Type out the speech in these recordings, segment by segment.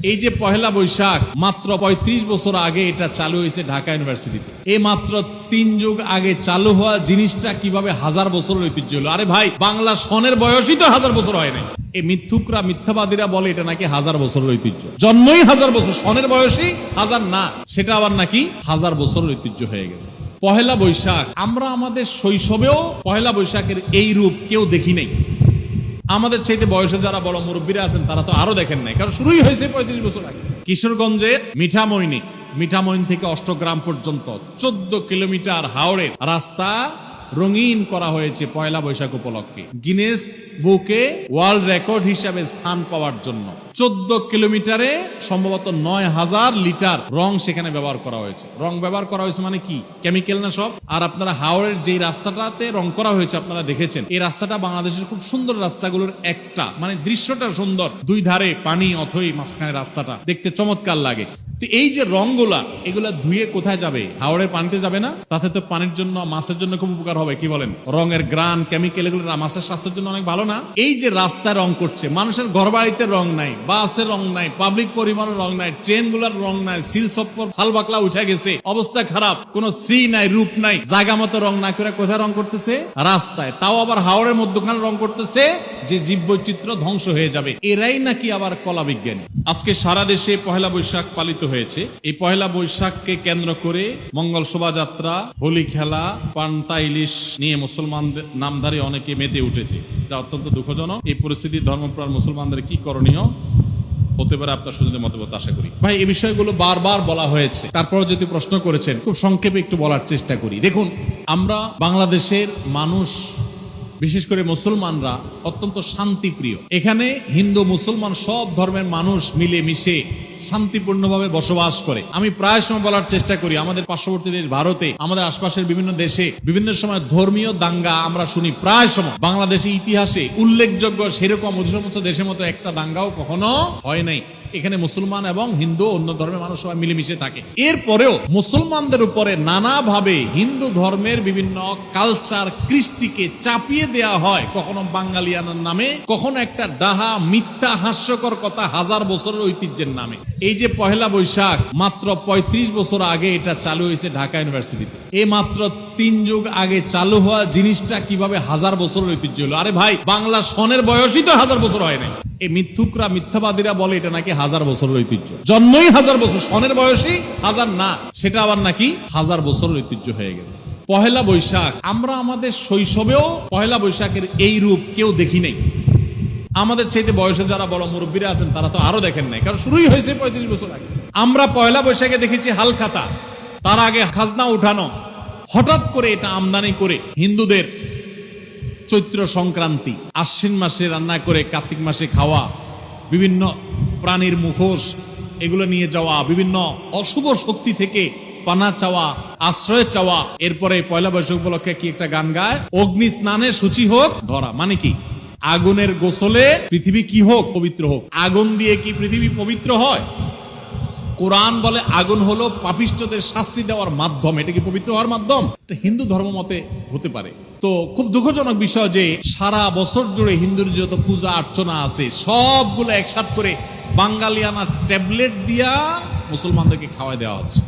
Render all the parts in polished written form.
এই যে পহেলা বৈশাখ মাত্র ৩৫ বছর আগে এটা চালু হয়েছে ঢাকা ইউনিভার্সিটিতে। এই মাত্র ৩ যুগ আগে চালু হওয়া জিনিসটা কিভাবে হাজার বছরের ঐতিহ্য হলো। আরে ভাই, বাংলা সনের বয়সই তো হাজার বছর হয় নাই। এই মিথ্যুকরা, মিথ্যাবাদীরা বলে এটা নাকি হাজার বছরের ঐতিহ্য। জন্মই হাজার বছর, সনের বয়সই হাজার না, সেটা আবার নাকি হাজার বছরের ঐতিহ্য হয়ে গেছে। পহেলা বৈশাখ আমরা আমাদের শৈশবেও পহেলা বৈশাখের এই রূপ কেউ দেখি নাই। আমাদের চাইতে বয়সে যারা বড় মুরব্বীরা আছেন তারা তো আরো দেখেন নাই, কারণ শুরুই হয়েছে ৩৫ বছর আগে। কিশোরগঞ্জে মিঠামইন থেকে অষ্টগ্রাম পর্যন্ত ১৪ কিলোমিটার হাওড়ের রাস্তা রঙিন করা হয়েছে পয়লা বৈশাখ উপলক্ষে, গিনেস বুকে ওয়ার্ল্ড রেকর্ড হিসাবে স্থান পাওয়ার জন্য। ১৪ কিলোমিটারে সম্ভবত ৯,০০০ লিটার রং সেখানে ব্যবহার করা হয়েছে। রং ব্যবহার করা হয়েছে মানে কি? কেমিক্যাল না সব। আর আপনারা হাওড়ের যে রাস্তাটাতে রং করা হয়েছে আপনারা দেখেছেন, এই রাস্তাটা বাংলাদেশের খুব সুন্দর রাস্তাগুলোর একটা, মানে দৃশ্যটা সুন্দর, দুই ধারে পানি, অথই মাঝখানে রাস্তাটা দেখতে চমৎকার লাগে। তো এই যে রংগুলা, এগুলা ধুয়ে কোথায় যাবে? হাওড়ের পানিতে যাবে না? তাতে তো পানির জন্য, মাছের জন্য খুব উপকার হবে। কি বলেন? রঙের গ্রান, কেমিক্যাল, এগুলো মাছের স্বাস্থ্যের জন্য অনেক ভালো না? এই যে রাস্তায় রং করছে, মানুষের ঘর বাড়িতে রং নাই, বাসের রং নাই, পাবলিক পরিবহনের রং নাই, ট্রেন গুলার রং নাই, সিল সপ্পর সালবাকলা উঠে গেছে, অবস্থা খারাপ, কোন শ্রী নাই, রূপ নাই, জায়গা মতো রং না করে কোথায় রং করতেছে? রাস্তায়। তাও আবার হাওড়ের মধ্যখানে রং করতেছে, যে জীববৈচিত্র্য ধ্বংস হয়ে যাবে। এরাই নাকি আবার কলা বিজ্ঞানী। আজকে সারা দেশে পহেলা বৈশাখ পালিত হয়েছে। এই পহেলা বৈশাখকে কেন্দ্র করে মঙ্গল শোভাযাত্রা, হোলি খেলা, পান্তা ইলিশ নিয়ে মুসলমানদের নামধারী অনেকে মেতে উঠেছে, যা অত্যন্ত দুঃখজনক। এই পরিস্থিতি ধর্মপ্রাণ মুসলমানদের কি করণীয় হতে পারে আপনার সুযোগের মতামত আশা করি। ভাই, এই বিষয়গুলো বারবার বলা হয়েছে, তারপর যদি প্রশ্ন করেছেন খুব সংক্ষেপে একটু বলার চেষ্টা করি। দেখুন, আমরা বাংলাদেশের মানুষ, বিশেষ করে মুসলমানরা অত্যন্ত শান্তিপ্রিয়। এখানে হিন্দু মুসলমান সব ধর্মের মানুষ মিলে মিশে শান্তিপূর্ণভাবে বসবাস করে। আমি প্রায় সময় বলার চেষ্টা করি, আমাদের পার্শ্ববর্তী দেশ ভারতে, আমাদের আশপাশের বিভিন্ন দেশে বিভিন্ন সময় ধর্মীয় দাঙ্গা আমরা শুনি। প্রায় সময় বাংলাদেশের ইতিহাসে উল্লেখযোগ্য সেরকম অধিকাংশ দেশের মতো একটা দাঙ্গাও কখনো হয় নাই। এখানে মুসলমান এবং হিন্দু, অন্য ধর্মের মানুষ সবাই মিলেমিশে থাকে। এরপরেও মুসলমানদের উপরে নানাভাবে হিন্দু ধর্মের বিভিন্ন কালচার, কৃষ্টিকে চাপিয়ে দেয়া হয়, কখনো বাঙালিয়ানার নামে, কখনো একটা ডাহা, মিথ্যা, হাস্যকর কথা হাজার বছরের ঐতিহ্যের নামে। এই যে পহেলা বৈশাখ মাত্র ৩৫ বছর আগে এটা চালু হয়েছে ঢাকা ইউনিভার্সিটিতে। এই মাত্র ৩ যুগ আগে চালু হওয়া জিনিসটা কিভাবে হাজার বছরের ঐতিহ্য হলো। আরে ভাই, বাংলা সনের বয়সই তো হাজার বছর হয় নাই। এই মিথ্যুকরা, মিথ্যাবাদীরা বলে এটা নাকি হাজার বছরের ঐতিহ্য। জন্মই হাজার বছর, সনের বয়সই হাজার না, সেটা আবার নাকি হাজার বছরের ঐতিহ্য হয়ে গেছে। পহেলা বৈশাখ আমরা আমাদের শৈশবেও পহেলা বৈশাখের এই রূপ কেউ দেখি নাই। আমাদের চাইতে বয়সে যারা বড় মুরব্বীরা আছেন তারা তো আরো দেখেন নাই, কারণ শুরুই হয়েছে ৩৫ বছর আগে। আমরা পয়লা বৈশাখে দেখেছি হালখাতা, তার আগে খাজনা উঠানো। হঠাৎ করে এটা আমদানি করে হিন্দুদের চৈত্র সংক্রান্তি, আশ্বিন মাসে রান্না করে কার্তিক মাসে খাওয়া, বিভিন্ন প্রাণীর মুখোশ এগুলো নিয়ে যাওয়া, বিভিন্ন অশুভ শক্তি থেকে পানা চাওয়া, আশ্রয় চাওয়া। এরপরে পয়লা বৈশাখ উপলক্ষে কি একটা গান গায়, অগ্নি স্নানে শুচি হোক ধরা। মানে কি? আগুনের গোসলে পৃথিবী কি হোক? পবিত্র হোক। আগুন দিয়ে কি পৃথিবী পবিত্র হয়? কোরআন বলে আগুন হলো পাপিষ্ঠদের শাস্তি দেওয়ার মাধ্যম। এটা কি পবিত্র হওয়ার মাধ্যম? এটা হিন্দু ধর্ম মতে হতে পারে। তো খুব দুঃখজনক বিষয় যে সারা বছর জুড়ে হিন্দুর যত পূজা অর্চনা আছে সবগুলো একসাথ করে বাঙালিয়ানা ট্যাবলেট দিয়া মুসলমানদেরকে খাওয়াই দেওয়া হচ্ছে।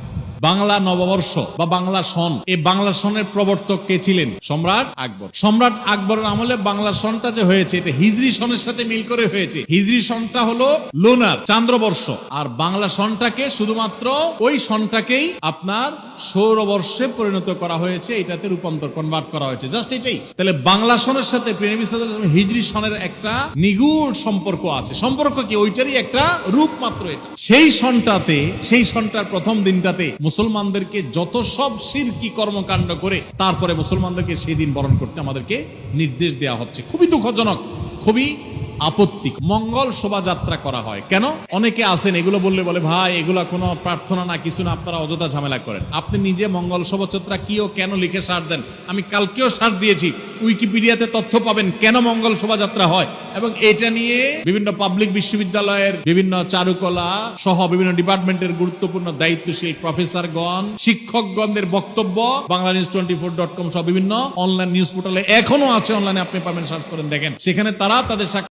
বাংলা নববর্ষ বা বাংলা সন, এই বাংলা সনের প্রবর্তক কে ছিলেন? সম্রাট আকবর। সম্রাট আকবরের আমলে বাংলা সনটা যে হয়েছে এটা হিজরি সনের সাথে মিল করে হয়েছে। হিজরি সনটা হলো লোনার চান্দ্রবর্ষ, আর বাংলা সনটাকে শুধুমাত্র ওই সনটাকেই আপনার সৌরবর্ষে পরিণত করা হয়েছে, এটাতে রূপান্তর, কনভার্ট করা হয়েছে, জাস্ট এটাই। তাহলে বাংলা সনের সাথে হিজরি সনের একটা নিগুড় সম্পর্ক আছে। সম্পর্ক কি? ওইটারই একটা রূপ মাত্র এটা। সেই সনটাতে, সেই সনটার প্রথম দিনটাতে মুসলমানদেরকে যত সব শিরকি কর্মকাণ্ড করে তারপরে মুসলমানদেরকে সেই দিন বরণ করতে আমাদেরকে নির্দেশ দেওয়া হচ্ছে। খুবই দুঃখজনক, খুবই আপত্তি। মঙ্গল শোভাযাত্রা করা হয় কেন? অনেকে আছেন এগুলো বললে বলে ভাই এগুলা কোনো প্রার্থনা না, কিছু না, আপনারা অযথা ঝামেলা করেন। আপনি নিজে মঙ্গল শোভাযাত্রা কি ও কেন লিখে সার্চ দেন। আমি কালকেও সার্চ দিয়েছি, উইকিপিডিয়াতে তথ্য পাবেন কেন মঙ্গল শোভাযাত্রা হয়, এবং এটা নিয়ে বিভিন্ন পাবলিক বিশ্ববিদ্যালয়ের বিভিন্ন চারুকলা সহ বিভিন্ন ডিপার্টমেন্টের গুরুত্বপূর্ণ দায়িত্বশীল প্রফেসরগণ, শিক্ষকগণদের বক্তব্য বাংলানিউজ24.com সহ বিভিন্ন অনলাইন নিউজ পোর্টালে এখনো আছে, অনলাইনে আপনি পাবেন, সার্চ করেন দেখেন। সেখানে তারা তাদের